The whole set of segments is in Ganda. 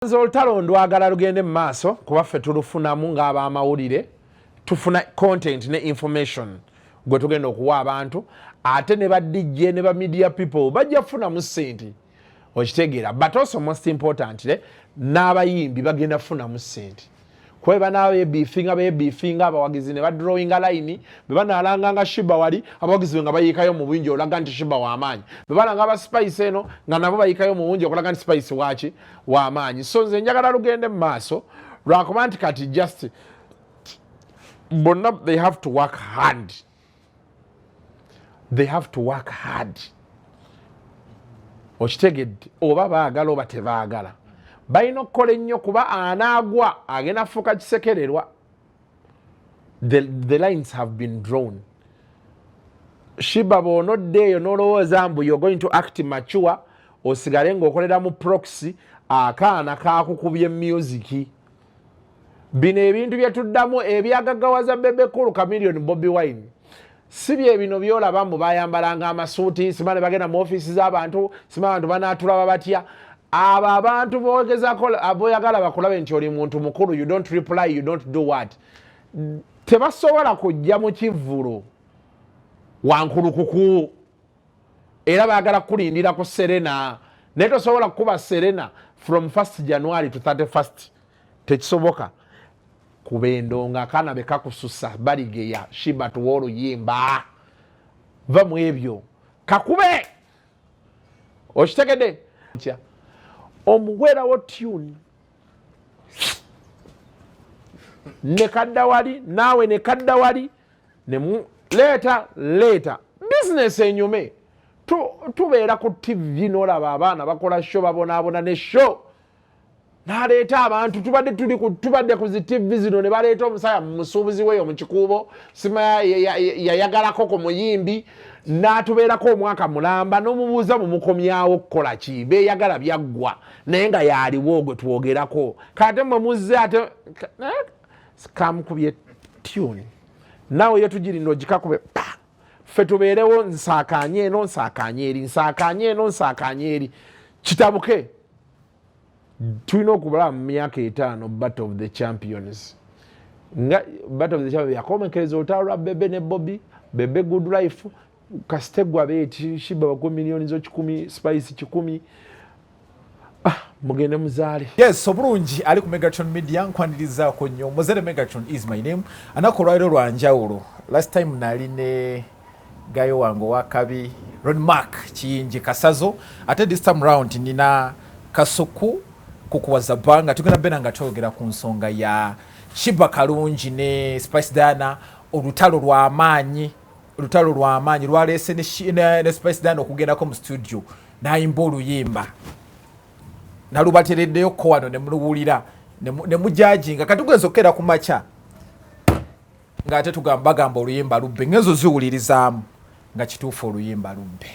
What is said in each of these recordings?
Olutalo ndwagala lugende mu maaso kuba ffe tulufunamu ng'abamawulire tufuna content ne information gwe tugenda okuwa abantu ate ne ba DJ ne ba media people bajja kufunamu ssente okitegeera but also most importantly n'abayimbi bagenda kufunamu ssente kweba nawe beefinga abawagizi ne badrawinga line bebanalanga nga Sheebah wali abawagizi nga bayikayo mu bwingi olaga nti Sheebah w'amaanyi bebalanga aba Spice eno nga nabo bayikayo mu bwingi okulaga nti Spice waaki w'amaanyi so nze njagala lugende mu maaso lwakuba nti kati just bonna they have to work hard okitegedde oba baagala oba tebaagala balina okukola ennyo kuba anaagwa agenda kufuuka kisekererwa. The lines have been drawn. Sheebah bw'onodde eyo n'olowooza mbu you're going to act mature osigale ng'okolera mu proxy akaana kaakukubye music. Bino ebintu bye tuddamu ebyagaggawaza Bebe Cool Chameleon Bobi Wine si bye bino byolaba mbu bayambalanga amasuuti simane bagenda mu ofiisi z'abantu simane abantu banaatulaba batya. Abo abantu boogezako aboyagala bakulabe nti oli muntu mukulu you don't reply you don't do what tebasobola kujja mu kivvulo wankulukuku era baagala kulindira ku Serena naye tosobola kukuba Serena from 1st January to 31st tekisoboka kubendo nga kana bekakususa baligeya Sheebah tuwa Oluyimba va mu ebyo kakube okitegedde omuwerawo tune ne kadda wali naawe ne kadda wali ne leeta business enyume tubeera ku TV n'olaba abaana bakola show babonaabona ne show n'aleeta abantu tubadde ku zi TV zino ne baleeta omusaya musuubuzi weeyo mu kikuubo sima yayagalako ku muyimbi n'atubeerako omwaka mulamba n'omubuuza mumukomyawo okukola ki beeyagala byaggwa naye nga yaaliwo gwe twogerako kate mwe muzze ate kamukubye tune naawe yo tugirinda ogikakube ffe tubeerewo nsaakaanye eno nsaakaanye eri nsaakaanye eno nsaakaanye eri kitabuke tulina okubala mu myaka 5 Battle of the Champions nga Battle of the Champions yakomekereza olutalo lwa Bebe ne Bobby Bebe Good Life kastegwa beeti Sheebah bagwa milioni zo 10 Spice 10 mugende muzaale. Yes, obulungi ali ku Megatron Media nkwaniriza ko nnyo Muzere Megatron is my name anakolwairo lwanjawulo last time nali ne gayo wango wakabi Ron Mark kiyinji kasazo ate this time round nina Kasuku kukuwaza banga tugenda bena nga twogera ku nsonga ya Sheebah kalungi ne Spice Diana olutalo lw'amaanyi lwaleese ne Spice Diana okugendako mu studio n'ayimba Oluyimba nalubatereddeyo ko wano ne muluwulira ne mujajinga katugwenza okera ku macha nga ate bagamba Oluyimba lubbe ngezo ziwulirizaamu nga kituufu Oluyimba lubbe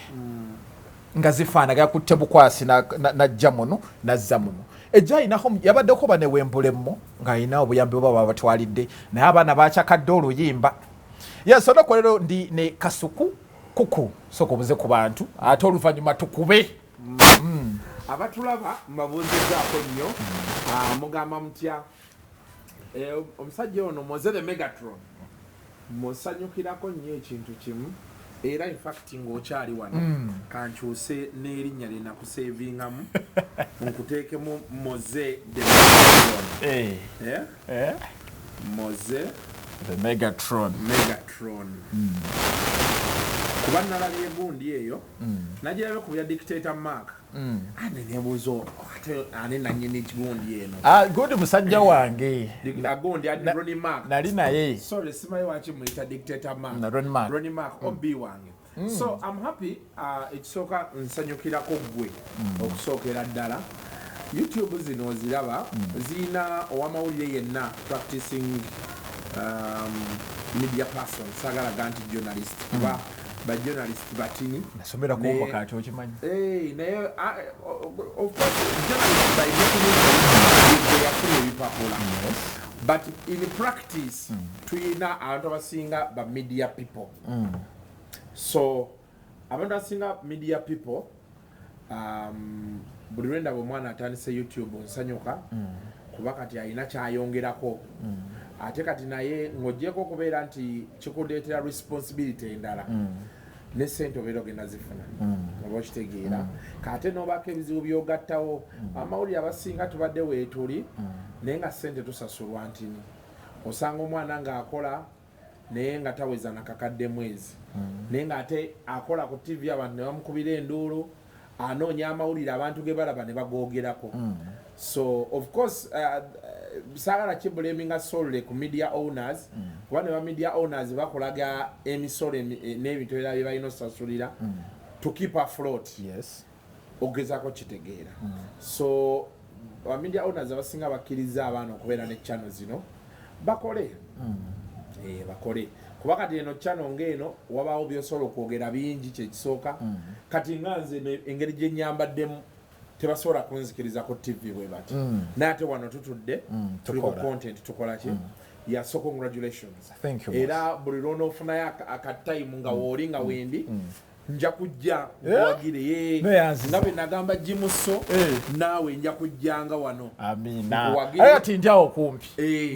nga zifaanaga kutte bukwasi najja muno nazza muno ejja ayinaho yabaddeko banewembulemu ng'ayina obuyambi bwaba batwalidde naye abaana bakyakadde Oluyimba. Yes, onako lero ndi ne Kasuku kuku soko buze ku bantu ate oluvannyuma tukube abatulaba mbabuuzizaako nnyo mugamba mutya omusajja ono Muzere Megatron musanyukirako nnyo ekintu kimu era infact ng'okyali wano kankyuse n'erinnya lye nakuseevingamu nkuteekemu Muzere Muzere the Megatron kuba nalabye gundi eyo nagirabe ku bya dictator Mark ane nebuuzo ane nanyini kigundi eno gundi musajja wange gundi ane Ronnie Mark nali naye sorry simayi waki muyita dictator Mark Ronnie Mark obi wange so I'm happy ekisooka nsanyukirako gwe okusookera ddala YouTube zino ziraba zina owamawulire yenna practicing media person sagala ganti journalist kuba ba journalist batini nasomera ko wakati okimanyi naye of course journalist by definition they are fully popular but in practice tuyina abantu abasinga ba media people so abantu abasinga media people buli lwenda bwe mwana atandise YouTube nsanyuka kuba kati alina kyayongerako ate kati naye ng'oggyeko okubeera nti kikuleetera responsibility endala ne ssente obeera ogenda zifuna oba okitegeera kate n'obaako ebizibu by'ogattawo amawulire abasinga tubadde weetuli naye nga ssente tusasulwa ntini osanga omwana ng'akola naye nga taweza nakakadde mwezi naye ng'ate akola ku TV abantu ne bamukubira enduulu anoonya amawulire abantu ge balaba ne bagoogerako so of course saagala kibulaminga solely ku media owners kuba ne ba media owners bakolaga emisolo n'ebintu ebirala bye balina osasulira to keep afloat ogezaako kitegeera so ba media owners abasinga bakkiriza abaana okubeera ne channel zino bakole bakole kuba kati eno channel ng'eno wabaawo byosobola okwogera bingi kyekisooka kati nga nze engeri gye nyambaddemu tebasobola kunzikiriza ku TV bwe bati naye ate wano tutudde tuliko content tukola ki so congratulations era buli lwonoofunayo akatime nga wooli nga wendi nja kujja nkuwagire nga bwe nagamba jimuso naawe nja kujjanga wano amiina tindyawo kumpi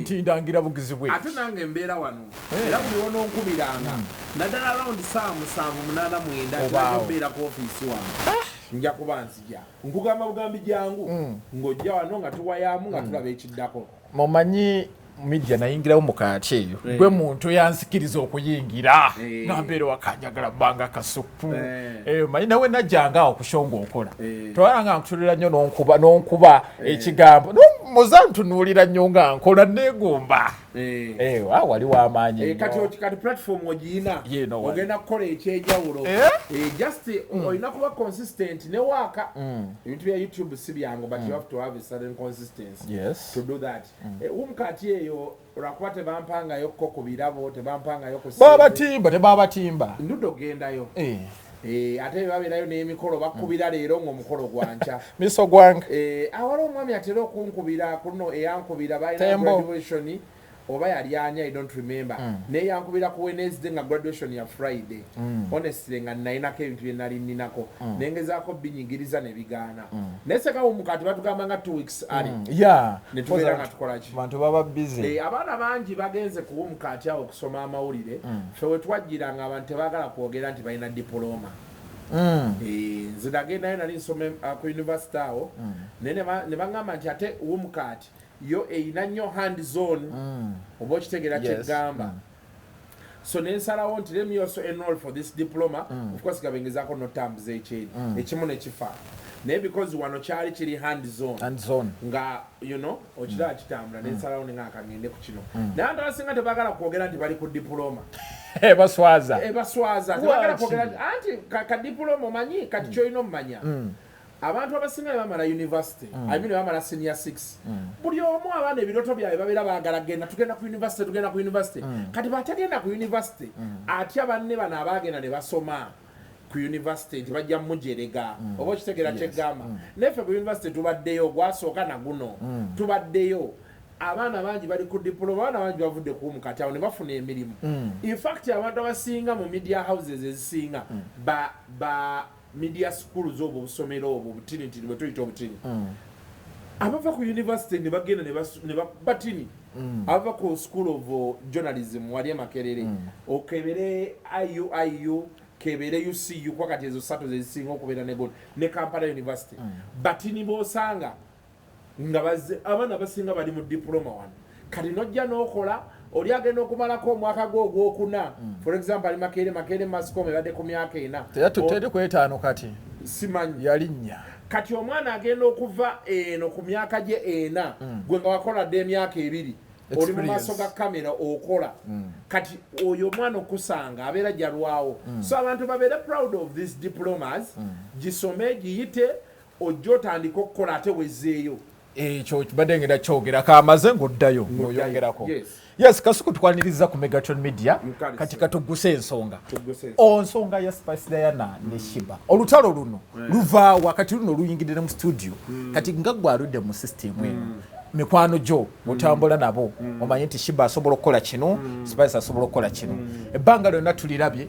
ntindangira bugizi bwe ate nange mbeera wano era buli lwonoonkubiranga naddala around 7-8 mbeera ku ofiisi wano nja kuba nzija nkugamba bugambi jangu ng'ojja wano nga tuwayamu nga tulaba ekiddako mumanyi media nayingirawo mukaati eyo gwe muntu yansikiriza okuyingira nambeera wakanjagala bbanga Kasuku manyi nawe najjanga awo kushonga okola towalanga nkutulira nnyo n'onkuba ekigambo muza ntunuulira nnyo nga nkola neegomba wali w'amaanyi kati platform ogiyina ogenda kukola ekyenjawulo just olina kuba consistent ne waaka ebintu bya YouTube si byangu but you have to have a certain consistency to do that umkati eyo olwakuba tebampangayo ko ku birabo tebampangayo ku tebabatimba ndudo gendayo ate babeerayo n'emikolo bakubira leero ng'omukolo gwanca miso gwange awala omwami atera okunkubira kuno eyankubira balina graduation oba yali ani I don't remember naye yankubira ku Wednesday nga graduation ya Friday honestly nga nalinako ebintu bye nali ninako nengezaako binyigiriza ne bigaana naye sekawo mukati batugamba nga 2 weeks ali netubeera nga tukola ki bantu baba busy abaana bangi bagenze ku mukati awo okusoma amawulire fe we twajjiranga abantu tebaagala kwogera nti balina diploma nze nagendayo nali nsome ku university awo naye ne baŋŋamba nti ate wumukati yo eyina nnyo hands on oba okitegeera kyegamba so nensalawo nti let me also enroll for this diploma of course gabengezaako notambuza ekyeri ekimu nekifa naye because wano kyali kiri hands on nga you know okiraba kitambula nensalawo nenga akagende ku kino naye abantu abasinga tebaagala kwogera nti bali ku diploma baswaza tebaagala kwogera anti ka diploma omanyi kati kyolina omumanya abantu abasinga bamala university I mean bamala senior 6 buli omu abaana ebiroto byabwe babeera baagala tugenda ku university kati batagenda ku university ati abanne bano abaagenda ne basoma ku university nti bajja mujerega oba okitegeera kyegamba neffe ku university tubaddeyo gwasooka naguno tubaddeyo abaana bangi bali ku diploma abaana bangi bavudde ku mukati awo ne bafuna emirimu in fact abantu abasinga mu media houses ezisinga ba media schools obwo busomero obwo butinitini bwe tuyita obutini abava ku university ne bagenda ne batini abava ku school of journalism wali Makerere okebere IU kebere UCU kwa kati ezo sato zezisinga okubeera ne Kampala University batini bosanga nga abaana basinga bali mu diploma wano kati nojja n'okola oli agenda okumalako omwaka gw'ogwokuna for example ali Makerere Mascom ebadde ku myaka 4 teteri ku 5 kati simanyi yalinnya kati omwana agenda okuva eno ku myaka gye 4 gwe nga wakola dde emyaka 2 oli mu maaso ga kamera okola kati oyo omwana okusanga abeera jalwawo so abantu babeere proud of these diplomas gisome giyite ojja otandika okukola ate wezzeeyo ekyo kibadde ngenda kyogera kamaze ng'oddayo ng'oyongerako yes Kasuku tukwaniriza ku Megatron Media kati katuguse ensonga onsonga ya Spice Diana ne Sheebah olutalo luno luva wakati luno luyingidde mu studio kati nga gwaludde mu system eno mikwano jo mutambula nabo omanyi nti Sheebah asobola okukola kino Spice asobola okukola kino ebbanga lyonna tulirabye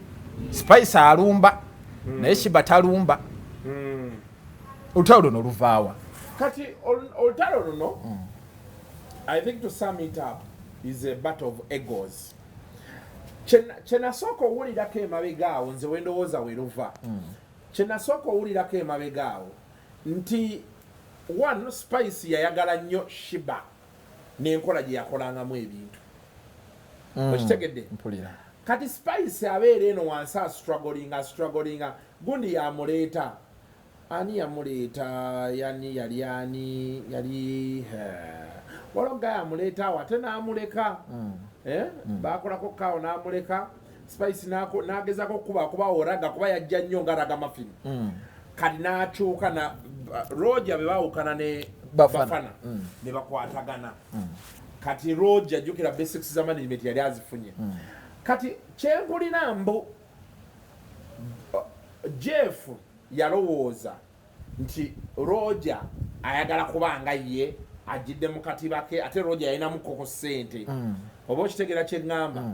Spice alumba naye Sheebah talumba olutalo luno luvaawa kati olutalo luno I think to sum it up is a battle of egos. Kyenasooka owulirako emabega awo nze wendowooza weruva kyenasooka owulirako emabega awo nti one Spice yayagala nnyo Sheebah n'enkola gye yakolangamu ebintu okitegedde kati Spice abeera eno wansi strugglinga gundi yamuleeta ani yamuleeta yali waloga yamuleeta awo ate n'amuleka bakolako kawo n'amuleka Spice n'agezako kuba oraga kuba yajja nnyo nga raga muffin kati n'akyuka na Roger be baawukana ne Bafana ne bakwatagana kati Roger ajjukira basics za management yali azifunye kati kyenkulina mbu Jeff yalowooza nti Roger ayagala kubanga ye ajidde mu katiba ke ate Roger yalinamu koko ssente oba okitegera kyeŋŋamba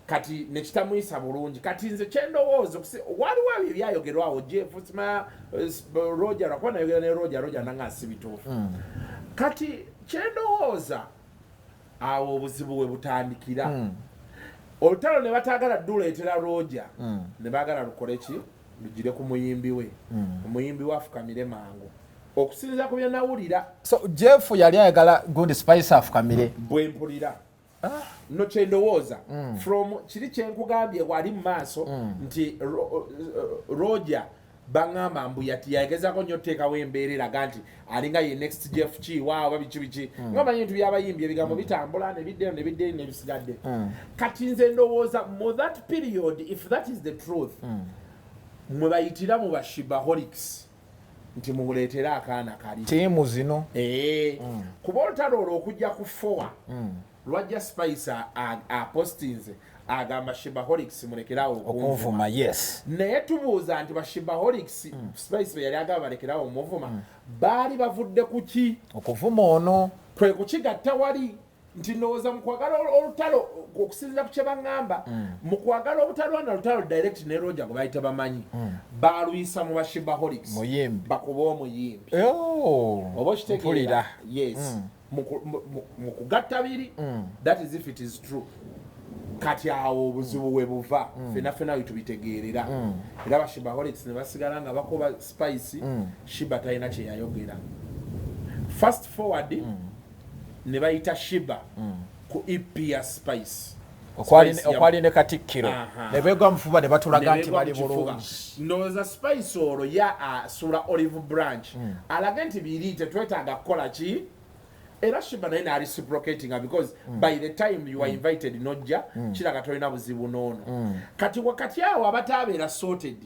kati nekitamuyisa bulungi kati nze kyendowooza waliwo ebyo ebyayogerwawo Jeff sima Roger lwakuba nayogera ne Roger nanga si bituufu kati kyendowooza awo obuzibu we butandikira olutalo ne bataagala duleetera Roger ne baagala lukole ki lugire ku muyimbi we omuyimbi we afukamire mangu okusinziira ku bye nawulira so Jeff yali ayagala gundi Spice afukamire bwe mpulira no kyendowooza from kiri kyenkugambye wali mu maaso nti Roger baŋŋamba mbu yagezako nnyo tteekawo embeera eraga nti alinga ye next Jeff Chiwa oba biki ng'omanyi ebintu by'abayimbi ebigambo bitambula nebiddeyo nebisigadde kati nze ndowooza mu that period if that is the truth mwe bayitira mu Sheebaholics nti muleetera akaana kali tiimu zino kuba olutalo olwo okujja ku 4 lwajja Spice apostinze agamba Sheebaholics mulekerawo okumuvuma yes naye tubuuza nti Sheebaholics Spice yali agamba balekerawo omuvuma baali bavudde ku ki okuvuma ono kwe kukigatta wali nti ndowooza mu kwagala olutalo okusinziira ku kye baŋŋamba mu kwagala obutalwana lutalo direct ne Roger gwe bayita bamanyi baaluyisa mu Sheebaholics bakuba omuyimbi oba okitegeera yes mu kugatta biri that is if it is true kati awo obuzibu we buva fena tubitegeerera era Sheebaholics ne basigala nga bakoba Spice Sheebah talina kye yayogera fast forward ne bayita Sheebah ku EP ya Spice okwali ne Katikkiro ne beegwa mufuba ne batulaga nti bali bulungi ndowooza Spice olwo ya asula Olive Branch alaga nti biri tetwetaaga kukola ki era Sheebah naye naali reciprocating because by the time you are invited nojja kiraga tolina buzibu noono kati wakati awo abataabeera sorted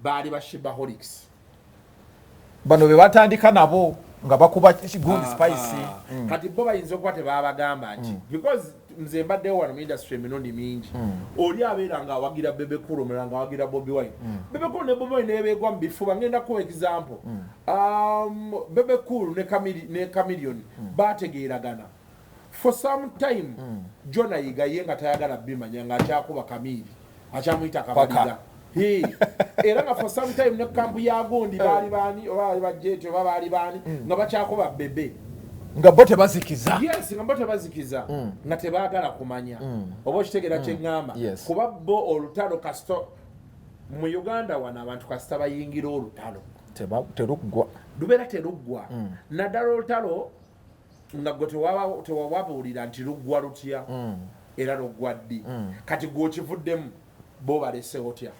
baali Sheebaholics bano be batandika nabo nga bakuba gundi Spice kati bo bayinza okuba tebabagamba nti because nze mbaddewo wano mu industry emirundi mingi oli abeera nga awagira Bebe Cool omulala nga awagira Bobi Wine Bebe Cool ne Bobi Wine nebeegwa mu bifuba ngenda kuwa example Bebe Cool ne Chameleone bategeeragana for some time Jona yiga ye nga tayagala bimanya nga akyakuba Kamili akyamuyita Kabaliga era nga for some time ne kampu ya gundi baali baani oba baali bajeti oba baali baani nga bakyakuba Bebe nga bo tebazikiza yes nga bo tebazikiza nga tebaagala kumanya oba okitegera kyeŋŋamba kuba bo olutalo kasito mu Uganda wano abantu kasita bayingira olutalo teruggwa lubeera teruggwa naddala olutalo nga gwe tewawabuulira nti luggwa lutya era luggwa ddi kati gweokivuddemu bo balese otya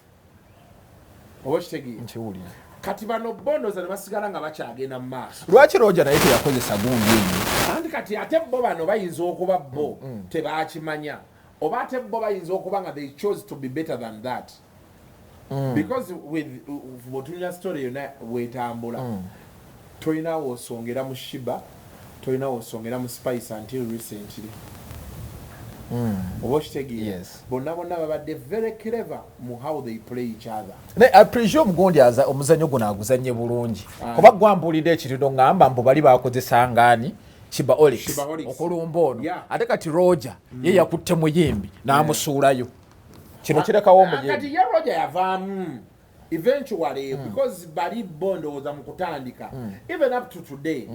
oba okitegeera nkiwulira kati bano bondoza ne basigala nga bakyagenda mu maaso lwaki Roger naye teyakozesa gundi ennyo anti kati ate bo bano bayinza okuba bo tebakimanya oba ate bo bayinza okuba nga they chose to be better than that because with bwotulina story yonna bwetambula tolinawo osongera mu Sheebah tolinawo osongera mu Spice until recently oba okitegeera bonna babadde very clever mu how they play each other I presume gundi omuzannyo guno aguzannye bulungi oba gwambuulidde ekiriro ngamba mbu bali bakozesa ngaani Sheebaholics okulumba ono ate kati Roger ye yakutte muyimbi n'amusuulayo kino kirekawo omuyimbi kati ye Roger yavaamu eventually because bali bondo za mukutandika even up to today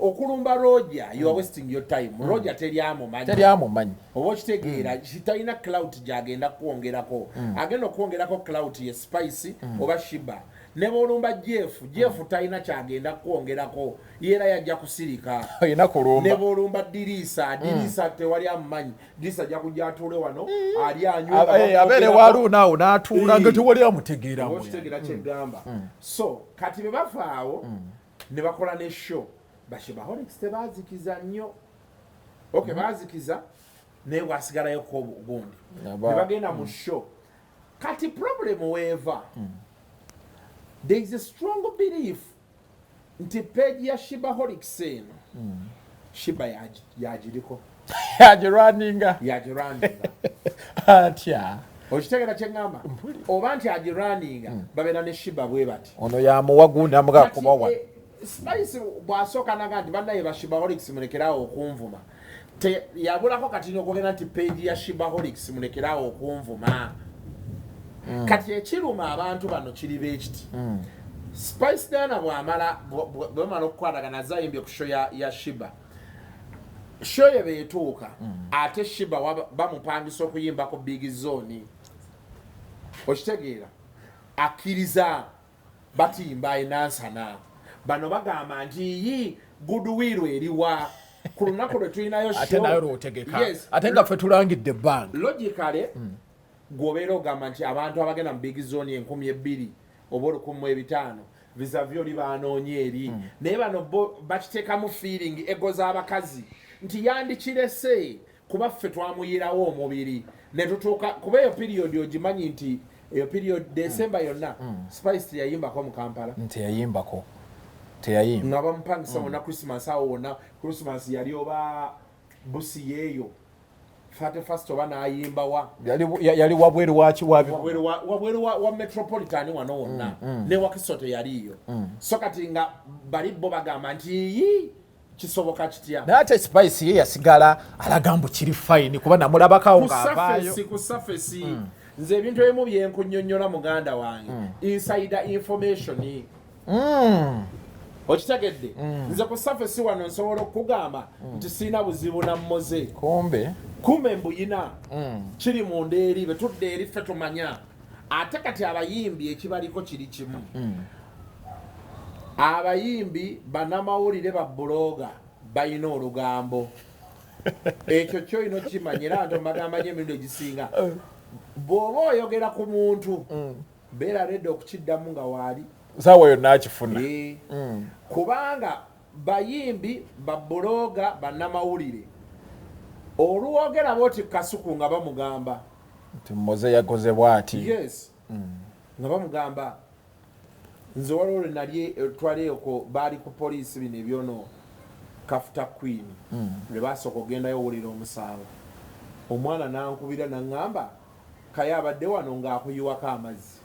okulumba Roger you are wasting your time Roger teliamo manyi obo kitegeera kitalina clout jagenda kuongerako agenda kuongerako clout ye Spice oba Sheebah ne bolumba Jeff talina kyagenda kuongerako yera yajja kusirika ina kulumba ne bolumba Dirisa tewali amanyi Dirisa ajja kujja atule wano ali anywa abere walu naawo n'atuula nga tewali amutegeera kyegamba so kati be bafaawo ne bakola ne show Sheebaholics tebazikiza nnyo bazikiza naye wasigalayo ko gundi ne bagenda mu show kati problem weva there is a strong belief nti page ya Sheebaholics eno Sheebah yagiriko yagirwaninga atya okitegera kyengamba oba nti agirwaninga babeera ne Sheebah bwe bati ono yamuwa gundi amuga kubawa Spice bwasooka naga nti bannaye ba Sheebaholics mulekerawo okunvuma yabulako kati n'okugenda nti page ya Sheebaholics mulekerawo okunvuma kati ekiruma abantu bano kiri beekiti Spice Dana bwamala okukwatagana zayimbye ku show ya Sheebah show ye beetuuka ate Sheebah bamupangisa okuyimbako Big Zone okitegeera akkiriza batimba enansana bano bagamba nti yi goodwill eriwa ku lunaku lwe tulinayo ate nayo lwotegeka ate nga ffe tulangidde bank logically gwobeera ogamba nti abantu abagenda mu Big Zone 2,000 oba 1,500 vis-a-vis oli banoonye eri naye bano bakiteekamu feeling ego z'abakazi nti yandikirese kuba ffe twamuyirawo omubiri ne tutuuka kuba eyo period ogimanyi nti eyo period December yonna Spice teyayimbako mu Kampala teyayimbako nga bamupangisa wonna Christmas awo wonna Christmas yali oba busi yeeyo 31st oba n'ayimbawa yali wabweru wabweru wa Metropolitan wano wonna ne Wakisoto yaliyo so kati nga bali bo bagamba nti kisoboka kitya naate Spice ye yasigala alaga mbu kiri fine kuba namulabakawo ng'avaayo ku surface nze ebintu ebimu byenkunnyonnyola muganda wange insider information okitegedde nze ku surface wano nsobola okugamba nti sina buzibu na mmoze kumbe mbuyina kiri munda eri betudde eri ffe tumanya ate kati abayimbi ekibaliko kiri kimu abayimbi bannamawulire ba buloga balina olugambo ekyo kyoyina okimanyira nti omagamba nyo emirundi egisinga bw'oba oyogera ku muntu beera redde okukiddamu nga waali saawa yonna akifuna kubanga bayimbi ba buloga bannamawulire oluwogera boti Kasuku nga bamugamba nti mmoze yakoze bw'ati nga bamugamba nze waliwo lwe nali twaleeko baali ku poliisi bino ebyono Kafuta Queen lwe basooka ogendayo owulira omusango omwana nankubira naŋŋamba kaye abadde wano ng'akuyiwako amazzi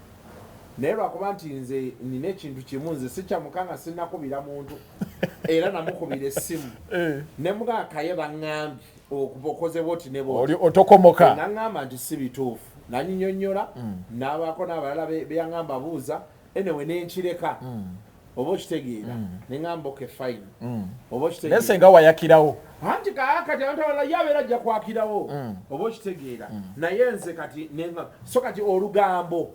naye lwakuba nti nze nina ekintu kimu nze sikyamukanga sinnakubira muntu era namukubira essimu ne mugamba kaye baŋŋambye okoze bwoti ne bwoti otokomoka naŋŋamba nti si bituufu nanyinyonnyola n'abaako n'abalala beyaŋŋamba buuza enewe nenkireka oba okitegeera neŋŋamba oke fine oba okitegeera nesenga wayakirawo anti kati abantu abalala yabeera ajja kwakirawo oba okitegeera naye nze kati so kati olugambo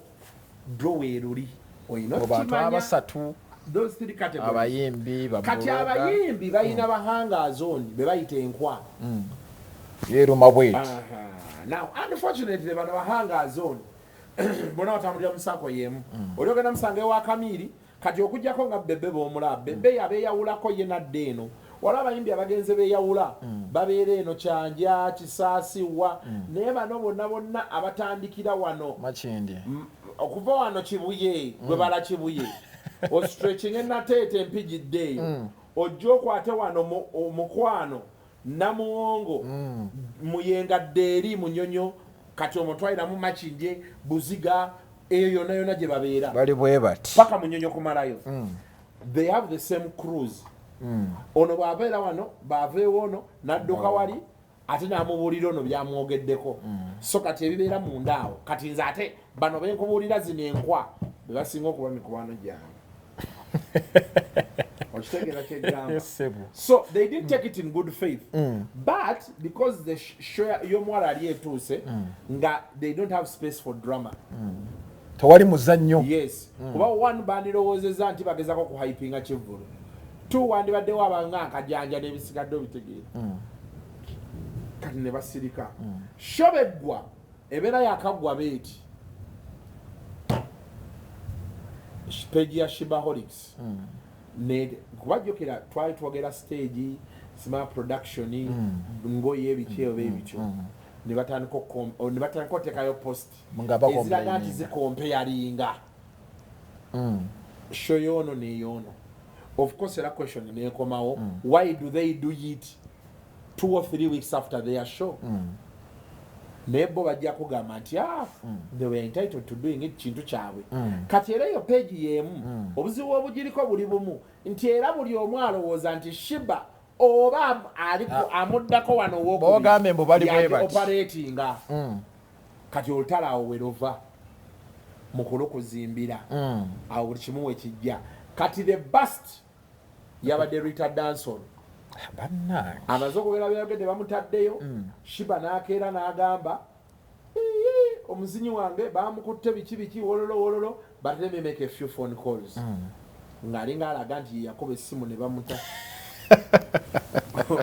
dro weeruli olina okukimanya abayimbi kati abayimbi balina bahangazoni be bayita enkwa yeruma bweti now unfortunately bano bahangazoni bona batambulira musango yemu oli ogenda musanga ewa Kamiri kati okujjako nga bebe b'omulaba bebe yabeeyawulako ye nadde eno waliwo abayimbi abagenze beeyawula babeera eno Kyanja Kisaasiwa naye bano bonna abatandikira wano Makindye okuva wano Kibuye gwe bala Kibuye ostretching enateete empijidde eyo ojja okwate wano Mukwano Namuwongo Muyengadde eri Munyonyo kati omutwaliramu Makindye Buziga eyo yonna gye babeera bali bwe bati paka Munyonyo kumalayo they have the same cruise ono bw'abeera wano baaveewo ono n'adduka wali ate n'amubuulira ono byamwogeddeko so kati ebibeera munda awo kati nze ate bano benkubuulira zino enkwa bebasinga okuba mikwano gyange. So they didn't take it in good faith. But because the show yomuwala ali etuuse nga they don't have space for drama. Tewali muzannyo. Yes. Kuba one bandirowoozezza nti bagezako ku hypinga Kivvulu. Two wandibaddewo abanga akajanja n'ebisigadde obitegeera. Kati ne basirika. Shobeggwa ebeera yakaggwa beeti. Page ya Sheebaholics. Kubajjukira twali twogera stage sima production ngoye ebikyeo bebityo ne batandika oteekayo post eziraga nti zikompeyaringa show yono neyono. Of course era question neekomawo, why do they do it 2 or 3 weeks after their show? Nebo bajja kugamba nti they were entitled to doing it kintu kyabwe. Kati era eyo page yemu obuzibu obugiriko buli bumu nti era buli omu alowooza nti Sheebah oba amuddako wano bogambe mbu bali bwe bati operatinga. Kati olutala awo werova mukulu kuzimbira awo buli kimu we kijja. Kati the bust yabadde Rita Dansol. Amaze okugera byogedde bamutaddeyo. Sheebah n'akeera n'agamba omuzinyi wange bamukutte biki wololo but let me make a few phone calls. Ng'alinga alaga nti yakuba essimu ne bamuta.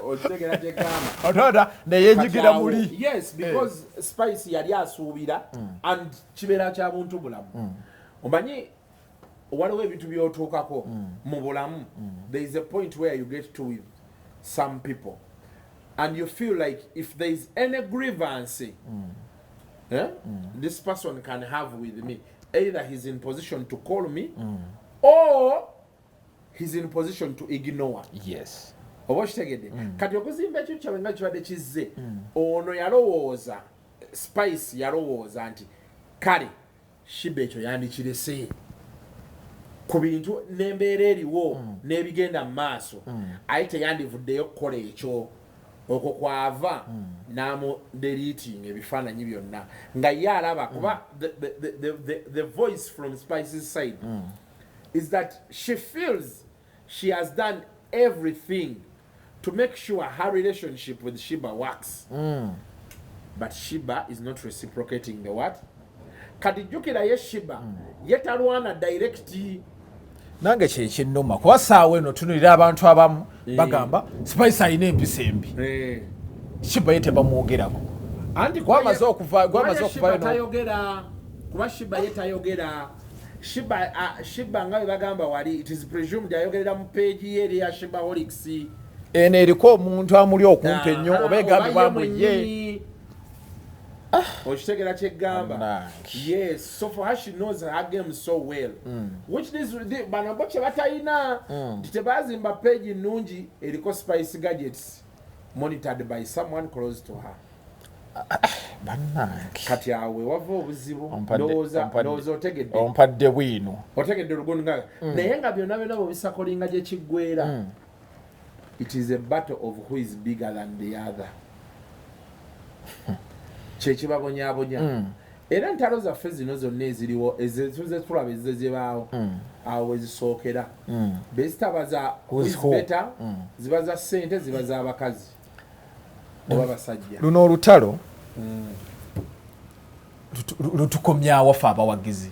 Otegera kyegamba otoda neyenyigira muli. Yes, because Spice yali asuubira and kibeera kya buntu bulamu. Omanyi waliwo ebintu by'otuukako mu bulamu. There is a point where you get to with some people and you feel like if there is any grievance this person can have with me, either he's in position to call me or he's in position to ignore. Yes. Oba kitegedde. Kati okuzimba ekyo kyawe nga kibadde kizze, ono yalowooza, Spice yalowooza nti kale Sheebah ekyo yandikirese ku bintu n'embeera eriwo n'ebigenda mu maaso aye teyandivuddeyo kukola ekyo. Okwo kwava n'amu deleting ebifaananyi byonna nga ye alaba kuba the voice from Spice's side is that she feels she has done everything to make sure her relationship with Sheebah works. But Sheebah is not reciprocating the what? Kati jjukira ye Sheebah yetalwana direct. Nange kyekinnuma kuba saawa eno tunulira abantu abamu bagamba Spice alina empisa embi. Sheebah ye tebamwogerako. Anti gwamaze okuvayo tayogera kuba Sheebah ye tayogera. Sheebah nga bwe bagamba wali it is presumed ayogerera mu page ye eri ya Sheebaholics. Eno eriko omuntu amuli okumpa ennyo oba egambi bamulye. Okitegera kyegamba. Yes, so for her she knows her game so well. Which is bano bo kye batayina tebazimba page nnungi eriko Spice gadgets monitored by someone close to her. Kati awe wava obuzibu ndowooza otegedde ompadde bwino otegedde olugundu nga naye nga byonna bwe bisakolinga gye kiggweera. It is a battle of who is bigger than the other. Kyekibabonyaabonya. Era entalo zaffe zino zonna eziriwo ezetuze tulaba ezizebaawo awo ezisookera bezitabaza beta zibaza ssente zibaza abakazi oba basajja. Luno olutalo lutukomyawo ffe abawagizi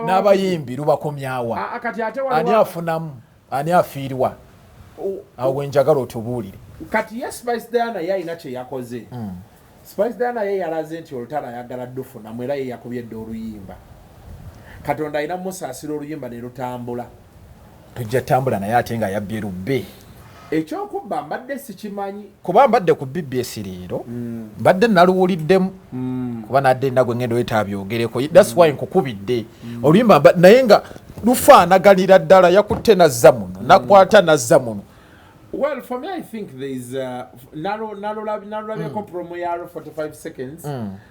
n'abayimbi lubakomyawa. Ani afunamu ani afiirwa awo wenjagala otubuulire. Kati ye Spice Diana ye alina kye yakoze. Spice Diana ye yalaze nti olutalo ayagala dufunamu era ye yakubyedde oluyimba. Katonda alina musaasira oluyimba ne lutambula. Tujja tambula naye ate nga yabbye lubbe. Ekyokubba mbadde sikimanyi kuba mbadde ku BBS leero mbadde naluwuliddemu kuba nadde nagwe ngendo yetabyogereko. That's why nkukubidde oluyimba naye nga lufaanaganira ddala yakutte nazza muno nakwata nazza muno. Well, for me, I think there is nalulabeko promo yalo 45 seconds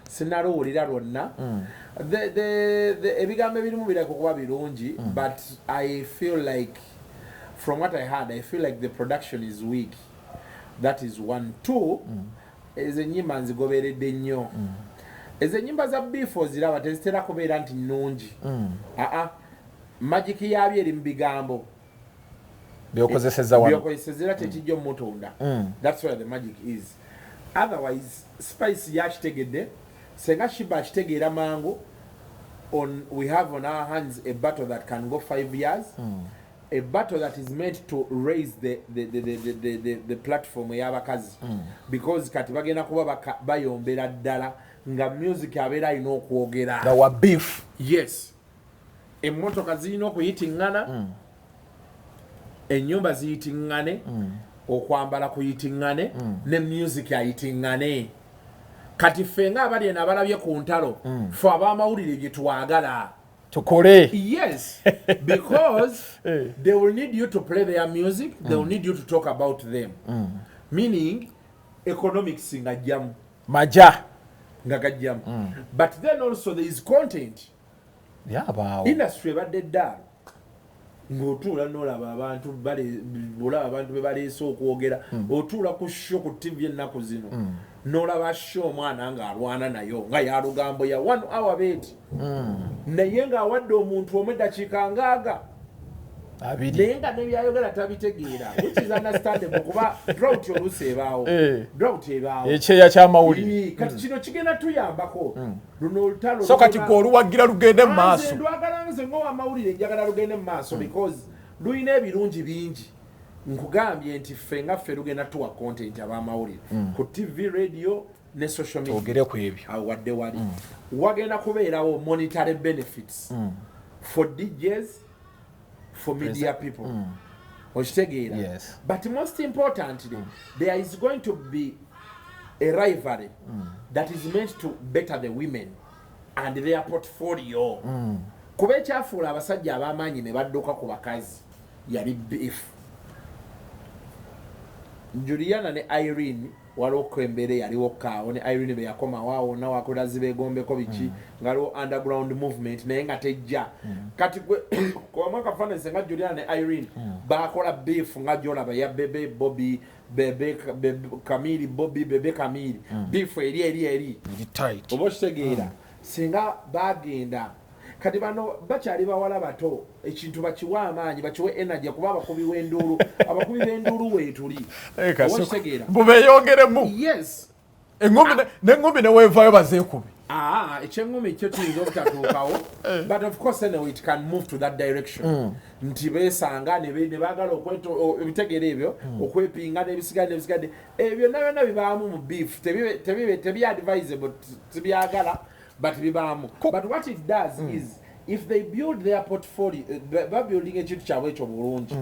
sinalowulira lwonna. The ebigambo ebirimu birako kuba birungi but I feel like from what I heard, I feel like the production is weak. That is one. Two, is enyimba nzigoberedde nnyo. ezo ennyimba za beef oziraba tezitera kubeera nti nnungi magic yabyo eri mu bigambo byokozeseza tekijja omutunda. That's where the magic is. Otherwise spice yakitegedde senga Sheebah akitegeera mangu we have on our hands a battle that can go 5 years. A battle that is meant to raise the platform y'abakazi because kati bagenda kuba bayombera ddala nga music abeera alina okwogera the beef. Yes, emmotoka zirina okuyitingana, ennyumba ziyitingane, okwambala kuyitingane, ne music ayitingane. Kati ffe nga abali eno abalabye ku ntalo ffe ab'amawulire bye twagala tukole. Yes, because they will need you to play their music, they will need you to talk about them. Meaning economics ngajjamu maja ngagajjamu. But then also there is content. Industry ebadde ddala ng'otuula n'olaba abantu be baleese okwogera, otuula ku show ku TV ennaku zino n'olaba show omwana ng'alwana nayo nga yalugambo ya 1 hour beti naye ng'awadde omuntu omu eddakiika ngaaga naye nga nebyayogera tabitegeera, which is understandable kuba drought oluusi ebaawo. Drought ebaawo ekyeya ky'amawulire. Kati kino kigenda tuyambako luno olutalo so kati oluwagira lugende mu maaso. Ndwagala nze ng'owamawulire njagala lugende mu maaso because lulina ebirungi bingi. Nkugambye nti ffe nga ffe lugenda tuwa content ab'amawulire ku TV, radio ne social media. Twogere ku ebyo awadde wali wagenda kubeerawo monetary benefits for DJs, for media people. Yes. But most importantly, there is going to be a rivalry that is meant to better the women and their portfolio. Kuba ekyafuula abasajja ab'amaanyi ne badduka ku bakazi yali beef. Juliana ne Irene waliwo embere yaliwo kaawo ne Irene be yakoma waawo na wakola zibegombeko biki ngaliwo underground movement naye nga tejja kati kwa mwaka fana senga Juliana ne Irene bakola beef nga jolaba ya Bebe Bobby Bebe Kamili Bobby Bebe Kamili beef eri tight obositegeera singa bagenda kati bano bakyali bawala bato ekintu bakiwa amaanyi bakiwe energy kuba abakubi w'enduulu abakubi b'enduulu weetuli obositegeera bubeyongeremu. Yes, engumi neweevaayo bazeekubi ekyengumi ekyo tuyinza obutatuukawo but of course anyway it can move to that direction nti beesanga ne baagala ebitegeera ebyo okwepinga n'ebisigadde ebyo byonna bibaamu mu beef tebi advisable tibyagala but bibaamu. But what it does is if they build their portfolio building ekintu kyabwe ekyo bulungi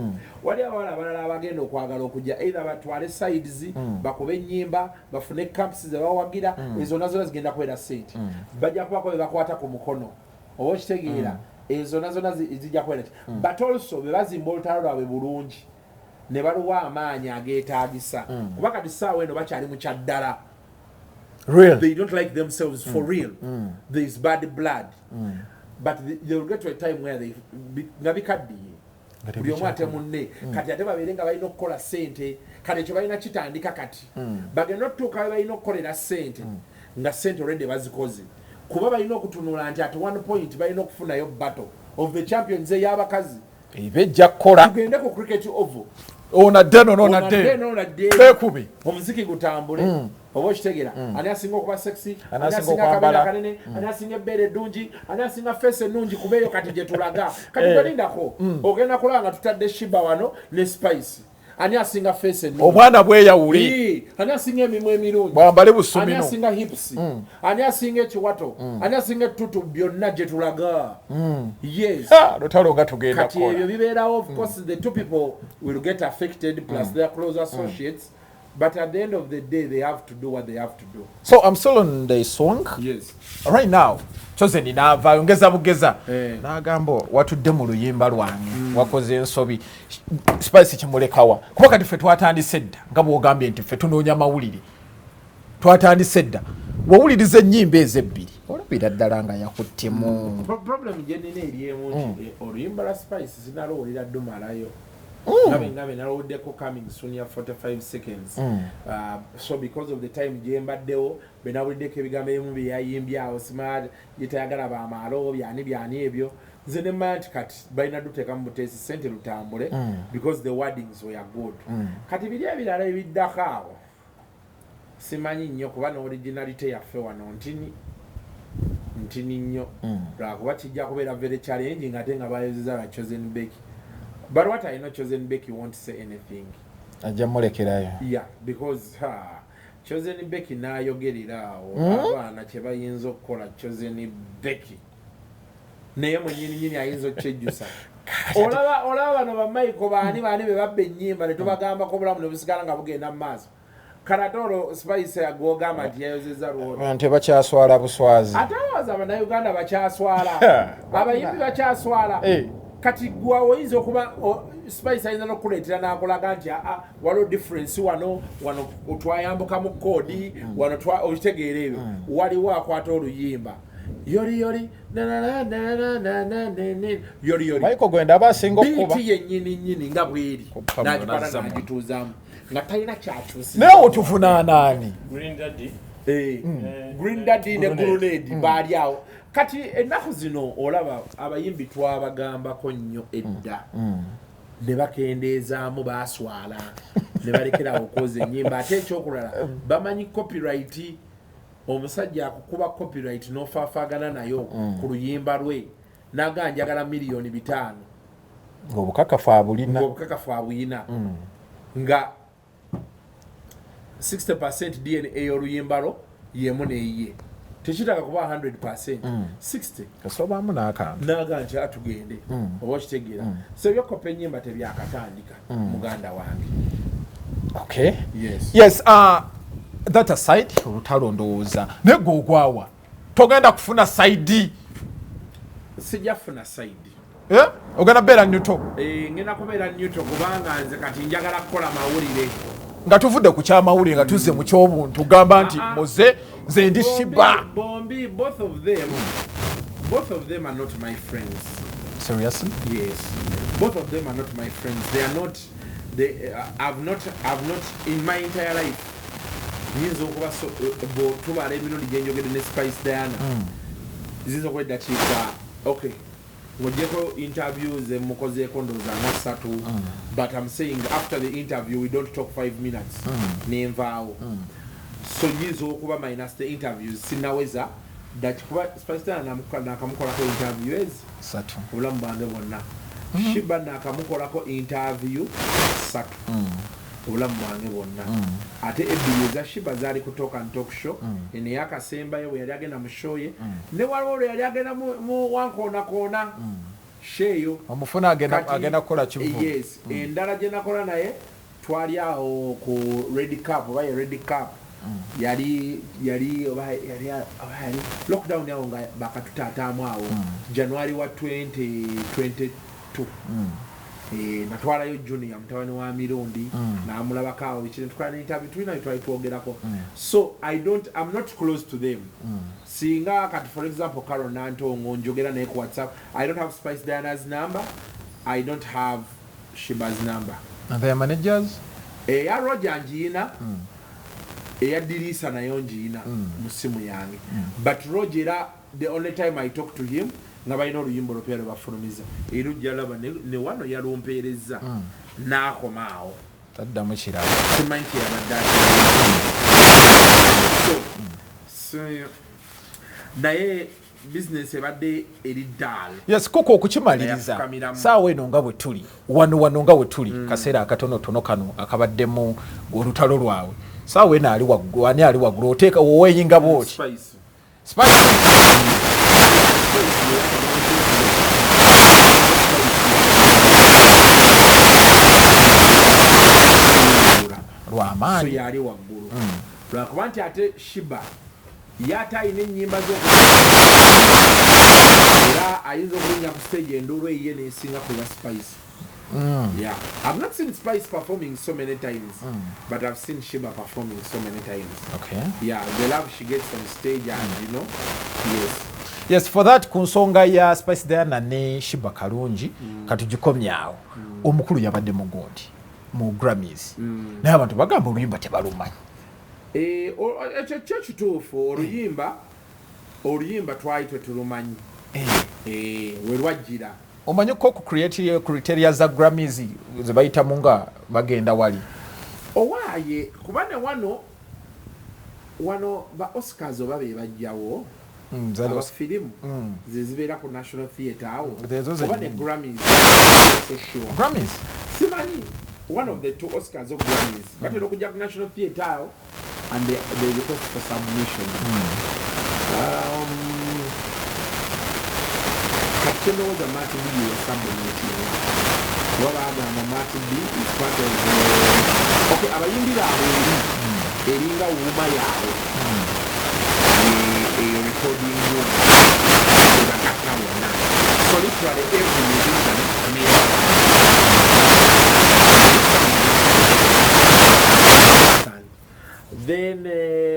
wali abawala abalala abagenda okwagala okujja either batwale sides bakube ennyimba bafune camps ze bawagira ezo nazo zigenda kwera ssente bajja kubako be bakwata ku mukono oba okitegeera ezo nazo zijja kwera but also be bazimba olutalo lwabwe bulungi ne baluwa amaanyi ageetaagisa kuba kati ssaawa eno bakyali mu kyaddala. Real. They don't like themselves for real. There is bad blood. But they will get to a time where they ngabikaddi buli omu ate munne kati ate babeere nga balina okukola ssente kati ekyo balina kitandika kati bagenda okutuuka balina okukolera ssente nga ssente olwedde bazikoze kuba balina okutunula nti at one point balina okufunayo battle of the champions ey'abakazi ebejja kukola tugende ku cricket oval onadde beekubi omuziki gutambule oba okitegeera ani asinga okuba sexy ani asinga akabira kanene ani asinga ebbeere eddungi ani asinga face ennungi kuba eyo kati gye tulaga kati twalindako ogenda kulaba nga tutadde Sheebah wano ne Spice ani asinga face ennungi obwana bweyawuli ani asinga emimwa emirungi bwambale busumino ani asinga hips ani asinga ekiwato ani asinga ettutu byonna gye tulaga. Yes, lutalo nga tugenda kati ebyo bibeerawo. Of course the two people will get affected plus their close associates. But at the end of the day, they have to do what they have to do. So I'm still on the song. Yes. Right now, chose ninava ongeza bugeza. Nagambo watudde mu luyimba lwange. Wakoze ensobi. Spice kimulekawa. Kuba kati ffe twatandise dda nga bw'ogambye nti ffe tunoonya mawulire. Twatandise dda. Wawuliriza ennyimba ezebbiri. Olabira ddala nga yakuttemu. Problem gye nina eri emu oluyimba lwa Spice sinalowulira ddumalayo. ngabe nalowuddeko coming soon ya 45 seconds so because of the time gyembaddewo benawuliddeko ebigambo ebimu byeyayimbyawo smart gyetayagala bamaalo byani ebyo nze nemanya nti kati balina duteeka mu buteesi ssente lutambule because the wordings were good kati biri ebirala ebiddako awo simanyi nnyo kuba n'originality yaffe wano ntini nnyo lwakuba kijja kubeera very challenging ate nga bayozeza ba chosen Becky. But what I know, chosen Becky won't say anything. Yeah, because chosen Becky na yogerera abana kye bayinza okukola chosen Becky. Naye munyini ayinza okyejusa. Olaba bano bamaiko baani be babbe ennyimba ne tubagamba ko bulamu ne busigala nga bugenda mu maaso. Karatoro Spice agogamba nti yayozeza lwolo. Nti bakyaswala buswazi. Ate abaza Bannayuganda bakyaswala. Abayimbi bakyaswala. Kati gwa oyinza okuba Spice ayinza n'okuleetera n'akolaga nti waliwo difference wano otwayambuka mu koodi wano okitegeera ebyo waliwo akwata oluyimba yoli Michael gwenda abasinga okuba biti yennyini nga bweri n'agikwata n'agituuzaamu nga talina kyakyusi naye otufuna naani Green Daddy ne Grenade baali awo kati ennaku zino olaba abayimbi twabagambako nnyo edda ne bakendeezaamu baaswala ne balekerawo okwoza ennyimba ate ekyokulala bamanyi copyright omusajja akukuba copyright n'ofaafaagana nayo ku luyimba lwe naga njagala $5,000,000 ng'obukakafu abulina nga 60% DNA y'oluyimba lwo yemu neyiye tekitaka kuba 100% 60 kasobamu n'akantu naga nti atugende oba okitegeera so ebyokopa ennyimba tebyakatandika muganda wange okay yes that aside olutalo ndowooza naye gwe ogwawa togenda kufuna side sijja kufuna side ogenda beera newto ngenda kubeera newto kubanga nze kati njagala kukola mawulire nga tuvudde ku kyamawulire nga tuzze mu ky'obuntu gamba nti muze nze ndi Sheebah bombi both of them are not my friends. Seriously? Yes, both of them are not my friends. They are not I've not in my entire life nyinza okuba tubala emirundi gyenjogedde ne Spice Diana zizo kwedda kiika okay ng'ogyeko interviews mukozeeko ndowooza nga 3 but I'm saying after the interview we don't talk 5 minutes nenvaawo so nyinza okuba minus the interviews sinaweza that kuba Spice Diana nakamukolako interview obulamu bwange bwonna Sheebah nakamukolako interview 3 obulamu bwange bwonna ate ebbiri eza Sheebah zaali ku talk and talk show eno eyakasembayo bwe yali agenda mu show ye ne waliwo olwo yali agenda mu wankoona sheeyo omufuna agenda kukola kivu yes endala gye nakola naye twali awo ku red cup oba ye red cup yali lockdown yawo nga bakatutaataamu awo January wa 2022 natwalayo junior mutabani wa mirundi namulabako awo ekino tukola interview tulina twali twogerako so I'm not close to them singa kati for example Carol Nantongo njogera naye ku WhatsApp I don't have Spice Diana's number I don't have Sheebah's number and their managers eya Roger njiina eya Dirisa nayo njiina mu simu yange but Roger the only time I talk to him nga balina oluyimba olupya lwe bafulumiza erujja laba ne wano yalumpeereza n'akomaawo taddamu kirabo simanyi kyeyabadde naye bizinesi ebadde eri ddaala yes koko okukimaliriza saawa eno nga bwe tuli wano nga bwe tuli kaseera akatonotono kano akabaddemu olutalo lwawe saawa eno ani ali waggulu oteeka woweeyinga bwoti lwamaanyi so yali waggulu lwakuba nti ate Sheebah yate ayina ennyimba era ayinza okulinnya ku stage enduulu eyiye neesinga ku ya Spice yeah I've not seen Spice performing so many times but I've seen Sheebah performing so many times okay yeah the love she gets on stage and you know yes Yes, for that ku nsonga ya Spice Diana ne Sheebah Kalungi katugikomyawo omukulu yabadde mugundi mu Grammys naye abantu bagamba oluyimba tebalumanyi ekyo kituufu oluyimba twali tetulumanyi we lwajjira omanyi ko ku criteria za Grammys ze bayitamu nga bagenda wali owaaye kuba ne wano ba Oscars oba be bajjawo firimu zezibeera ku National Theatre awo oba ne Grammys simanyi one of the two Oscars of Grammys batera okujja ku National Theatre awo and they request for submission katenooza Martin B yasabonyetinga kuba bagamba Martin B is part of okay abayimbira abo eringa wuuma yaabwe recording room so literally every musician then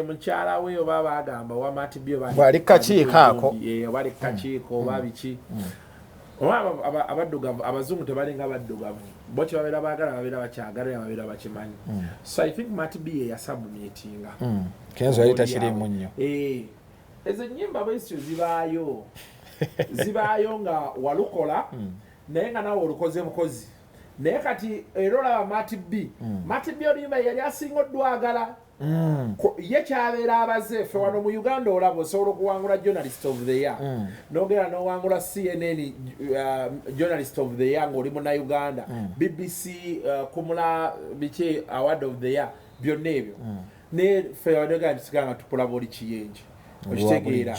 mukyala we oba bagamba wa Martin B bali kakiiko ako bali kakiiko oba biki oba abaddugavu abazungu tebalinga abaddugavu bo kyebabeera baagala babeera bakyagala babeera bakimanyi so I think Martin B yasubmitinga Kenzo yali takirimu nnyo ezo ennyimba bwesityo zibaayo nga walukola naye nga nawe olukoze bukozi naye kati era olaba Martin B oluyimba yali asinga oddwagala ye kyabeera abaze ffe wano mu Uganda olaba osobola okuwangula journalist of the year nogera nowangula CNN journalist of the year ng'oli muna Uganda BBC kumula biki award of the year byonna ebyo ne ffe wanogera ntisiganga tukula buli kiyenje okitegeera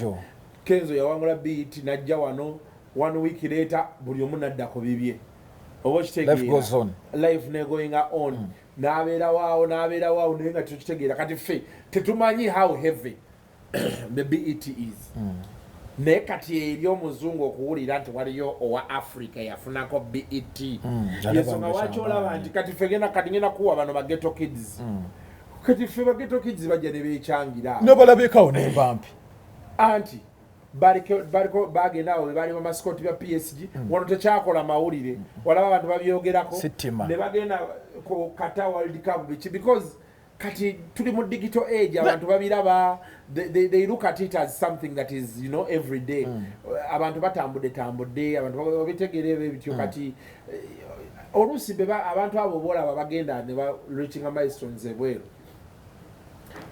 Kenzo yawangula BET najja wano 1 week later buli omu naddako bibye oba okitegeera life ne going on n'abeera waawo naye nga tukitegeera kati ffe tetumanyi how heavy the BET is naye kati eri omuzungu okuwulira nti waliyo owa Africa yafunako BET yensonga waki olaba nti kati ffe kati ngenda kuwa bano ba ghetto kids kati ffe ba ghetto kids bajja ne beekyangira nobalabekawo nembampi anti baliko bagenda awo bali ba mascot bya PSG wano tekyakola mawulire walaba abantu babyogerako ne bagenda ku Qatar World Cup because kati tuli mu digital age abantu babiraba they look at it as something that is every day abantu batambudde abantu babitegerebe bityo kati olusi abantu abo bolaba bagenda ne ba reaching milestones ebweru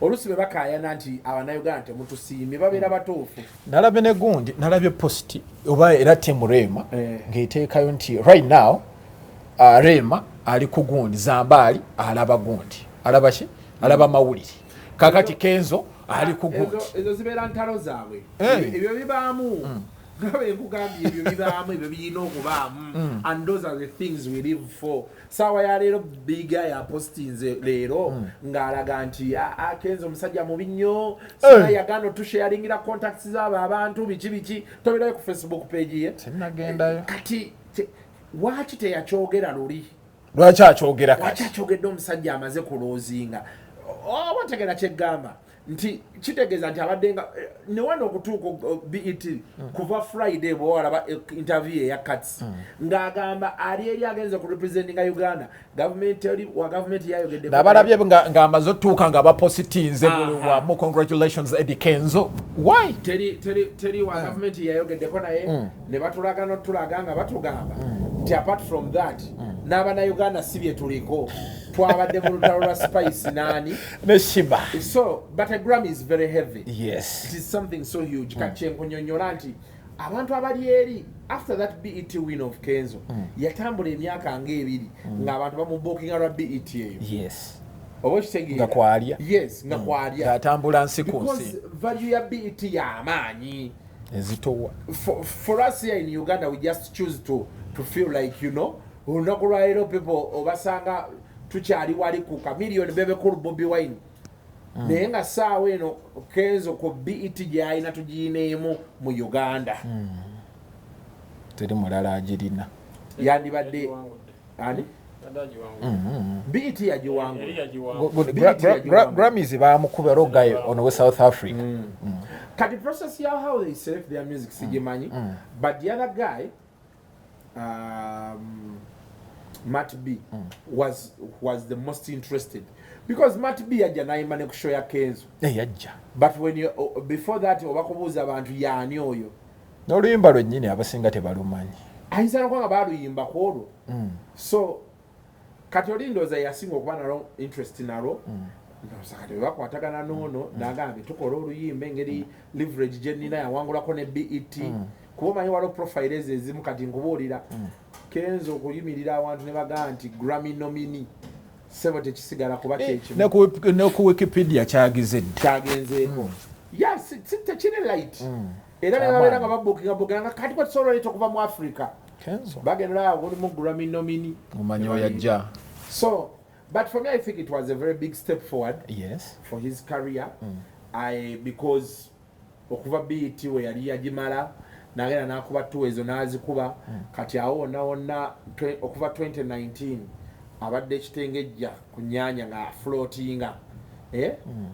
olusi bakayana nti abannayuganda temutusiimye babeera batuufu nalabye ne gundi nalabye post oba era timu Rema ng'eteekayo nti right now Rema ali ku gundi Zambali alaba gundi alaba ki alaba mawulire kakati Kenzo ali ku gundi ezo zibeera ntalo zaabwe ebyo bibaamu ngabe nkugambye ebyo bibaamu ebyo birina okubaamu and those are the things we live for sawa ya leero biga ya postinze leero ng'alaga nti Kenzo omusajja mubi nnyo sina yagano tusharingira contacts z'abo abantu biki toberayo ku Facebook page ye sinagendayo kati waki teyakyogera luli lwaki akyogera kati waki akyogedde omusajja amaze kuloozinga oba tegera kyeggamba nti kitegeeza nti abaddenga ne wano okutuuka BET kuva Friday bwewalaba interview eya Katz ng'agamba ali eri agenze ku representinga Uganda gavumenti yayogedde nabalabye ng'amaze otuuka nga bapositinze buli wamu congratulations Eddie Kenzo why teri wa gavumenti yayogeddeko naye ne batulaga n'otulaga nga batugamba nti apart from that n'abannayuganda si bye tuliko twabadde mu lutalo lwa Spice nani ne Sheebah so but a Grammy is very heavy yes it is something so huge kachenkunyonyola nti abantu abali eri after that BET win of Kenzo yatambula emyaka ng'ebiri ng'abantu bamubookinga lwa BET eyo yes oba kitegeera nga kwalya yes nga kwalya atambula nsi ku nsi because value ya BET y'amaanyi ezitowa for us here in Uganda we just choose to feel like olunaku lwaleero people obasanga tukyali wali ku kamiliyoni bebekulu Bobi Wine naye nga saawa eno Kenzo ku BET gy'alina tugiyineemu mu Uganda teri mulala agirina yandibadde ani BET yagiwangula Grammys bamukubera ogayo ono we South Africa Kati process ya how they select their music sigimanyi. But the other guy, Matt B, was the most interested. Because Matt B yajja nayimba ne ku show ya Kenzo. Yajja. But when you before that obakubuuza abantu yaani oyo. N'oluyimba lwennyini abasinga tebalumanyi. Ayinza n'okuba baluyimba ku olwo. So kati oli ndowooza yasinga okuba nalo interest nalwo. Kati bakwatagana n'ono n'agambye tukola oluyimba engeri leverage gye nnina yawangulako ne BET. Kuba omanyi waliwo profile ezimu kati nkubuulira. Kenzo okuyimirira awantu ne bagamba nti Grammy nominee. Sebo tekisigala kuba kyekimu. Ne ku Wikipedia kyagenzeeko. Yes, tekiri light. Era ne babeera nga babuukinga kati kwa tusobola leeta okuva mu Africa. Kenzo. Bagendera mu Grammy nominee. Omanyi yajja. So, but for me, I think it was a very big step forward. Yes. For his career. Because okuva BET we yali yagimala nagenda nakuba tu ezo nazikuba kati awo wonna okuva 2019 abadde ekitengejja ku nnyanja nga floatinga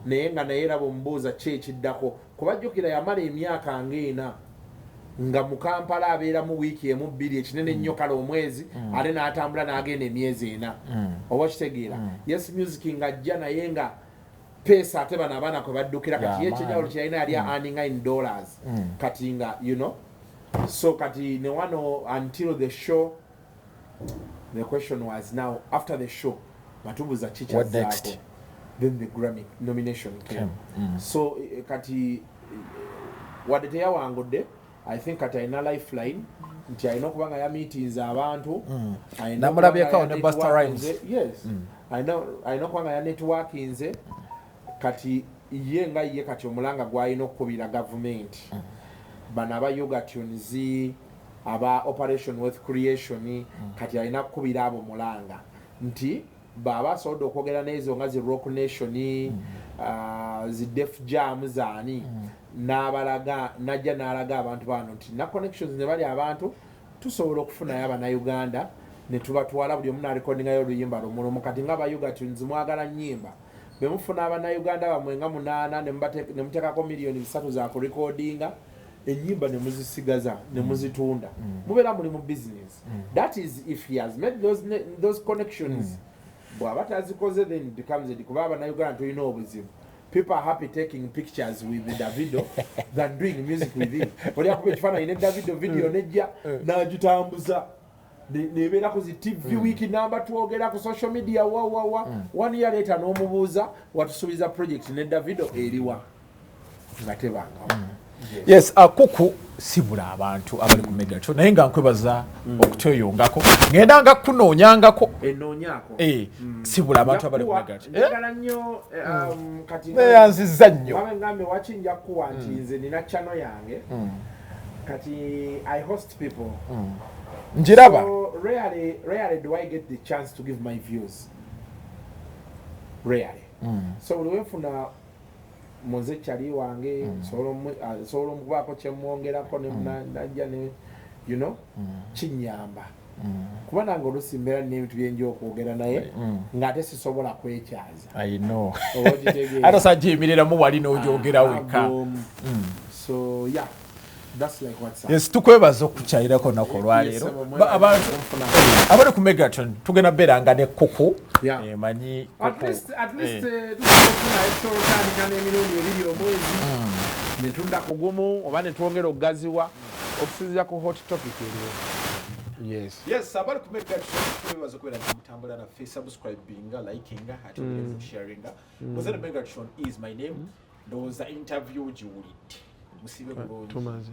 naye nga naye rabo mbuuza ki ekiddako kubajjukira yamala emyaka ng'ena nga mu Kampala abeera mu wiiki emu bbiri ekinene ennyo kale omwezi ate n'atambula n'agenda emyezi ena oba kitegeera yes music ng'ajja naye nga pesa ate bano abaana kwe baddukira kati ye ekyenjawulo kyeyalina yali earning in dollars kati nga you know so kati ne wano until the show the question was now after the show batubuza ki what next then the Grammy nomination came so kati wadde teyawangudde I think kati alina lifeline nti alina okuba nga yameetings abantu namulabyeko ne Busta Rhymes yes alina okuba nga yanetworkinze kati ye nga ye kati omulanga gwalina okukubira gavumenti bano aba yoga tunes aba operation wealth creation kati alina kukubira abo mulanga nti baba asobodde okwogera n'ezo nga zi rock nation zi def jam zaani n'abalaga najja n'alaga abantu bano nti na connections ne bali abantu tusobola okufunayo abannayuganda ne tubatwala buli omu n'arecordingayo oluyimba lumulumu kati nga abayoga tunes mwagala nnyimba be mufuna abannayuganda bamwe nga 8 ne muteekako miliyoni 3 za kurecordinga ennyimba ne muzisigaza ne muzitunda mubeera muli mu business that is if he has made those connections bw'aba tazikoze then it becomes kuba abannayuganda tulina obuzibu people are happy taking pictures with Davido than doing music with him oli akuba ekifaananyi ne Davido video nejja n'agitambuza nebeera ku zi TV wiki namba twogera ku social media wa 1 year later n'omubuuza watusuubiza project ne Davido eriwa nga tebanga yes akuku sibula abantu abali ku Megatron naye nga nkwebaza okutweyongako ngenda nga kunoonyangako enoonyako sibula abantu abali ku Megatron njagala nnyo kati neyanziza nnyo wabe ngambe wakinja kuwa nti nze nina channel yange kati I host people njiraba so rarely do I get the chance to give my views rarely so buli wenfuna muze kyali wange solo mkubaako kyemwongerako najja ne you know kinyamba kuba nange olusi mbeera n'ebintu byenja okwogera naye ng'ate sisobola kwekyaza I know ate sajiyimiriramu wali n'ogyogera wekka so yeah that's like what's up. Yes tukwebaza okukyayirako nako olwaleero abantu abali ku Megatron tugenda beeranga ne kuku manyi at least tukufuna ekitolotandika n'emirundi ebiri omwezi netunda kugumu oba netwongera okugaziwa okusinziira ku hot topic eyo yes abali ku Megatron tukwebaza okubeera nga mutambula naffe subscribinga likinga ate sharinga Lumuletedde Megatron is my name ndowooza interview giwulidde musibe bulungi